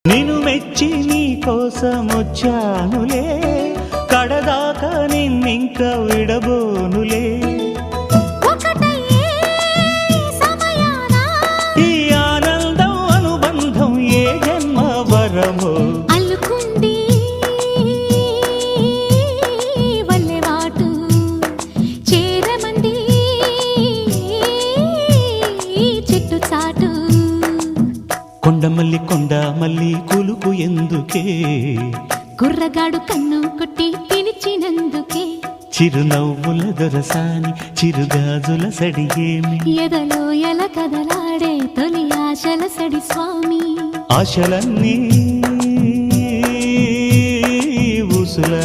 నిన్ను మెచ్చి నీ కోసం వచ్చానులే, కడదాకా నిన్నింక విడబోనులే. ఈ ఆనందం అనుబంధం ఏ జన్మ వరమో అల్లుకుంది వల్లెవాటు చేరమంది చెట్టు చాటు. కొండ మల్లి కులుకు ఎందుకే, కుర్రగాడు కన్ను కొట్టి పిలిచినందుకే. చిరునవ్వుల దొరసాని చిరుగాజుల సడిగేమి, ఎదలో ఎల కదలాడే తొలి ఆశల సడి స్వామి. ఆశలన్నీ ఊసులా